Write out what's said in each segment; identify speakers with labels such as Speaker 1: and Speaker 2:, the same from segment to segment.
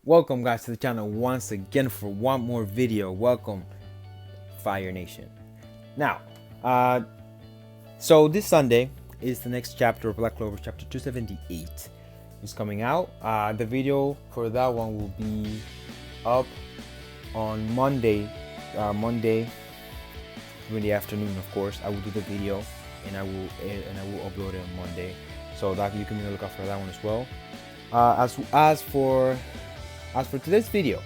Speaker 1: Welcome guys to the channel once again for one more video. Welcome Fire Nation. Now, so this Sunday is the next chapter of Black Clover, chapter 278 is coming out. The video for that one will be up on Monday in the afternoon. Of course, I will do the video and I will upload it on Monday, so that you can look out for that one as well. As for today's video,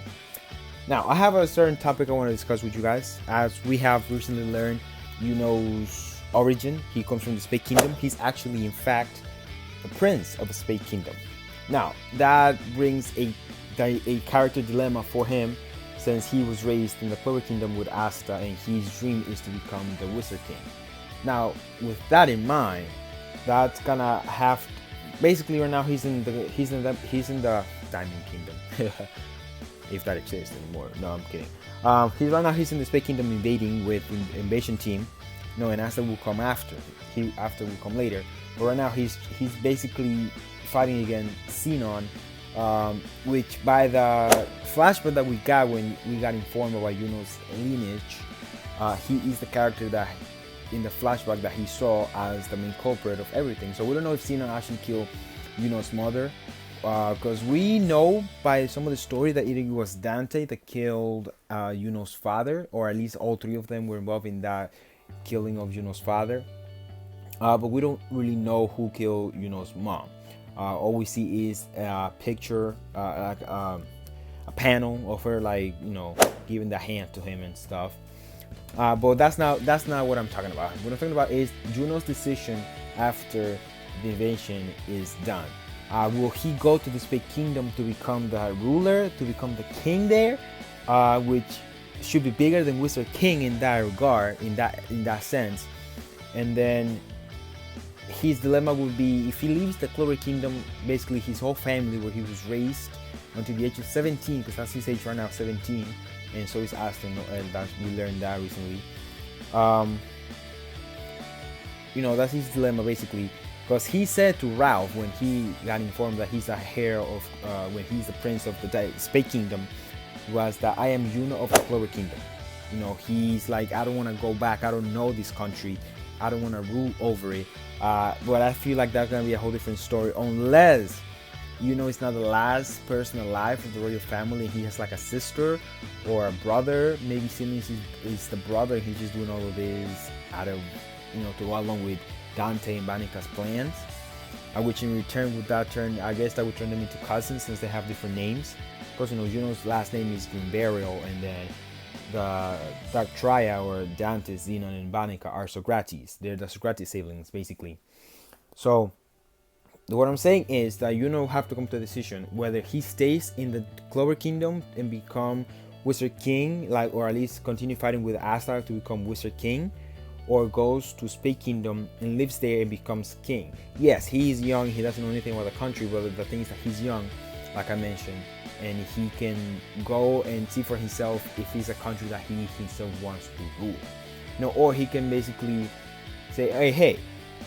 Speaker 1: now I have a certain topic I want to discuss with you guys. As we have recently learned Yuno's origin, he comes from the Spade Kingdom. He's actually, in fact, the prince of the Spade Kingdom. Now that brings a character dilemma for him, since he was raised in the Clover Kingdom with Asta, and his dream is to become the Wizard King. Now, with that in mind, that's gonna have basically right now he's in the Diamond Kingdom, if that exists anymore. No, I'm kidding. He's in the Spade Kingdom invading with invasion team. No, and Asta will come after. After will come later. But right now he's basically fighting against Xenon, which by the flashback that we got when we got informed about Yuno's lineage, he is the character that in the flashback that he saw as the main culprit of everything. So we don't know if Xenon actually killed Yuno's mother, because we know by some of the story that it was Dante that killed Yuno's father, or at least all three of them were involved in that killing of Yuno's father. But we don't really know who killed Yuno's mom. All we see is a picture, like a panel of her, like, giving the hand to him and stuff. But that's not what I'm talking about. What I'm talking about is Yuno's decision after the invasion is done. Will he go to the Spade Kingdom to become the ruler, to become the king there, which should be bigger than Wizard King in that regard, in that sense. And then his dilemma would be, if he leaves the Clover Kingdom, basically his whole family where he was raised until the age of 17, because that's his age right now, 17, and so is Aston, and we learned that recently. That's his dilemma basically. Because he said to Ralph when he got informed that he's a heir of, when he's the prince of the Spade Kingdom, was that I am Yuno of the Clover Kingdom. He's like, I don't want to go back. I don't know this country. I don't want to rule over it. But I feel like that's going to be a whole different story, unless it's not the last person alive of the royal family. He has like a sister or a brother. Maybe Simmons is the brother. He's just doing all of this out of, to go along with Dante and Banika's plans, which in return would that turn, I guess that would turn them into cousins since they have different names. Because Yuno's last name is Greenburial, and then the Dark Triad, or Dante, Xenon, and Banika, are Socrates. They're the Socrates siblings basically. So what I'm saying is that Yuno have to come to a decision whether he stays in the Clover Kingdom and become Wizard King, or at least continue fighting with Asta to become Wizard King, or goes to Spade Kingdom and lives there and becomes king. Yes, he is young, he doesn't know anything about the country, but the thing is that he's young, like I mentioned, and he can go and see for himself if it's a country that he himself wants to rule. Or he can basically say, hey,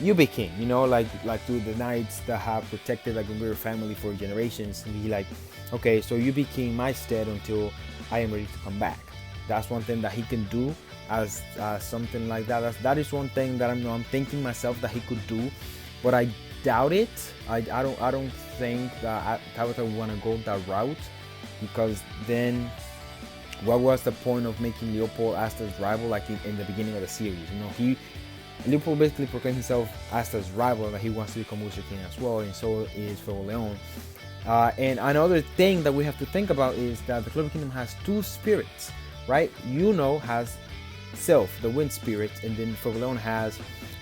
Speaker 1: you be king, like to the knights that have protected the Greenberry family for generations, and be like, okay, so you be king in my stead until I am ready to come back. That's one thing that he can do, as something like that. That is one thing that I'm thinking myself that he could do, but I doubt it. I don't think that Tabata would want to go that route, because then what was the point of making Leopold Asta's rival, like in the beginning of the series? Leopold basically proclaimed himself Asta's rival, that he wants to become Wizard King as well, and so is Fuego Leon. And another thing that we have to think about is that the Clover Kingdom has two spirits, right? Yuno has Sylph, the wind spirit, and then Fuego Leon has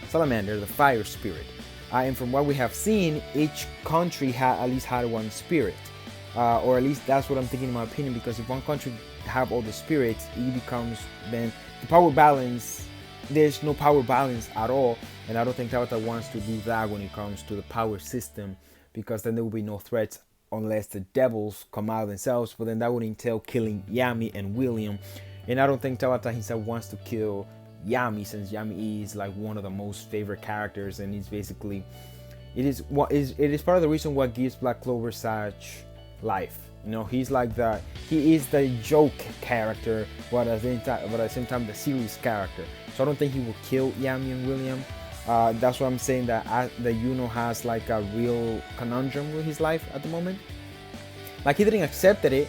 Speaker 1: Salamander, the fire spirit. And from what we have seen, each country at least had one spirit, or at least that's what I'm thinking in my opinion, because if one country have all the spirits, it becomes, then the power balance, there's no power balance at all, and I don't think Tabata wants to do that when it comes to the power system, because then there will be no threats unless the devils come out themselves, but then that would entail killing Yami and William, and I don't think Tabata himself wants to kill Yami, since Yami is like one of the most favorite characters, and he's basically, it is part of the reason what gives Black Clover such life. He's like he is the joke character, but at the same time the serious character. So I don't think he will kill Yami and William. That's why I'm saying that Yuno has like a real conundrum with his life at the moment. Like he didn't accept it,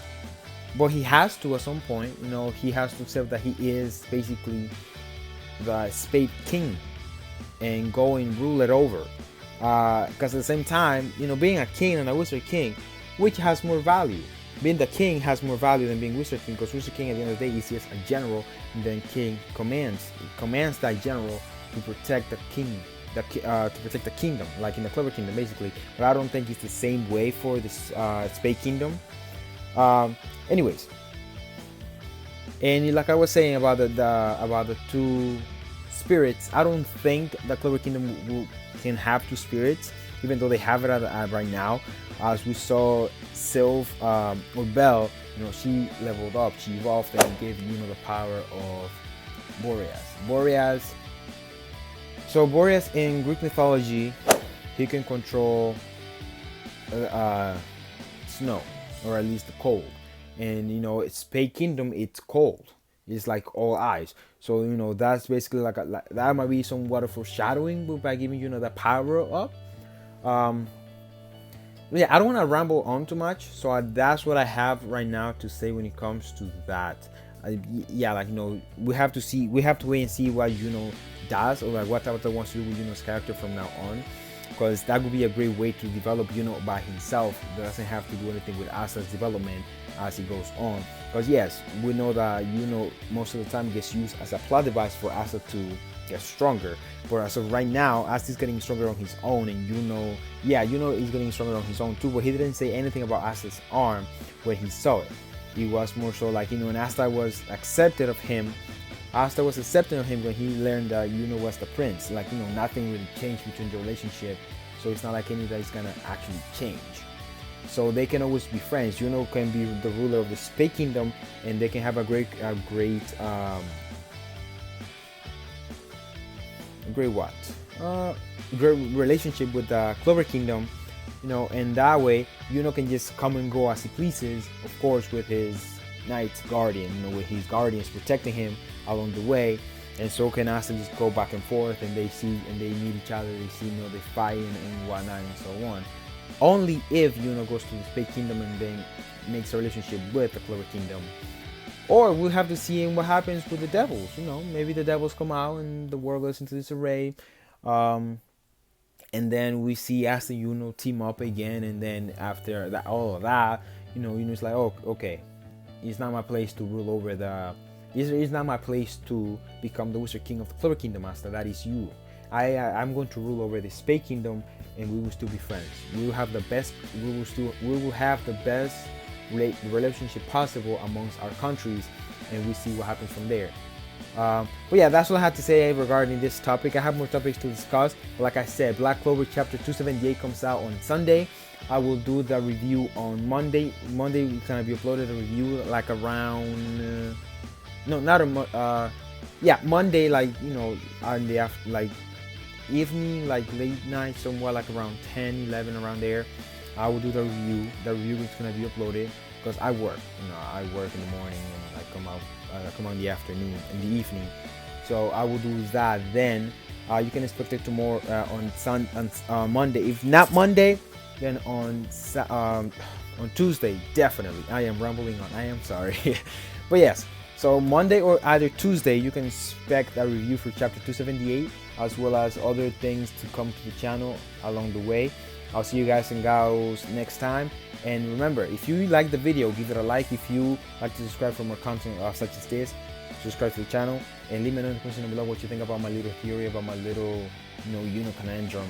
Speaker 1: but he has to at some point. He has to accept that he is basically the Spade King and go and rule it over. Because at the same time, being a king and a wizard king, which has more value? Being the king has more value than being wizard king, because wizard king at the end of the day is just a general, and then king commands that general to protect the king, to protect the kingdom, like in the Clover kingdom basically. But I don't think it's the same way for this Spade kingdom. Anyways, and like I was saying about the two spirits, I don't think the Clover kingdom can have two spirits, even though they have it right now. As we saw, Sylph or Belle, she leveled up, she evolved, and gave the power of Boreas. So Boreas in Greek mythology, he can control snow, or at least the cold. And Spade Kingdom, it's cold. It's like all ice. So that's basically like that might be somewhat of foreshadowing by giving the power up. Yeah, I don't want to ramble on too much, so that's what I have right now to say when it comes to that. Yeah, like we have to wait and see what does, or like what Tabata wants to do with Yuno's character from now on, because that would be a great way to develop by himself. It doesn't have to do anything with Asa's development as he goes on. Because yes, we know that most of the time gets used as a plot device for Asa to get stronger. But as of right now, Asa is getting stronger on his own, and Yuno is getting stronger on his own too. But he didn't say anything about Asa's arm when he saw it. It was more so like and Asta was accepted of him. Asta was accepting of him when he learned that Yuno was the prince. Like nothing really changed between the relationship, so it's not like anything is gonna actually change. So they can always be friends. Yuno can be the ruler of the Spade Kingdom, and they can have a great relationship with the Clover Kingdom, and that way Yuno can just come and go as he pleases, of course with his Knight's Guardian, with his guardians protecting him along the way. And so can Asa just go back and forth, and they meet each other, they see they fight and whatnot and so on. Only if Yuno goes to the Spade Kingdom and then makes a relationship with the Clover Kingdom. Or we'll have to see what happens with the devils. Maybe the devils come out and the world goes into disarray. And then we see Asa and Yuno team up again. And then after that, all of that, Yuno's like, oh, okay. It's not my place to rule over it's not my place to become the Wizard King of the Clover Kingdom, Master. That is you. I'm going to rule over the Spade Kingdom, and we will still be friends. We will have the best relationship possible amongst our countries, and we see what happens from there. But yeah, that's what I had to say regarding this topic. I have more topics to discuss, but like I said, Black Clover chapter 278 comes out on Sunday. I will do the review on Monday. Monday we kind of be uploaded a review like around Monday, like on the evening, like late night, somewhere like around 10-11, around there. I will do the review. The review is gonna be uploaded because I work. I work in the morning and I come out in the afternoon, in the evening. So I will do that then. You can expect it tomorrow on Monday. If not Monday, then on Tuesday, definitely. I am rambling on. I am sorry, but yes. So Monday or either Tuesday, you can expect a review for chapter 278, as well as other things to come to the channel along the way. I'll see you guys and gals next time. And remember, if you like the video, give it a like. If you like to subscribe for more content such as this, subscribe to the channel, and leave me a comment below what you think about my little theory, about my little Yuno conundrum,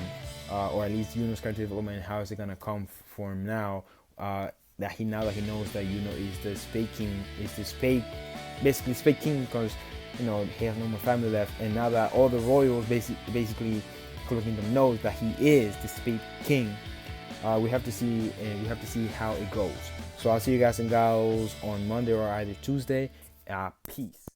Speaker 1: or at least Yuno's character development. How is it gonna come from now? That he knows that Yuno is the Spade King, basically Spade King, because he has no more family left, and now that all the royals basically Clover Kingdom knows that he is the Spade King, we have to see how it goes. So I'll see you guys and gals on Monday or either Tuesday. Peace.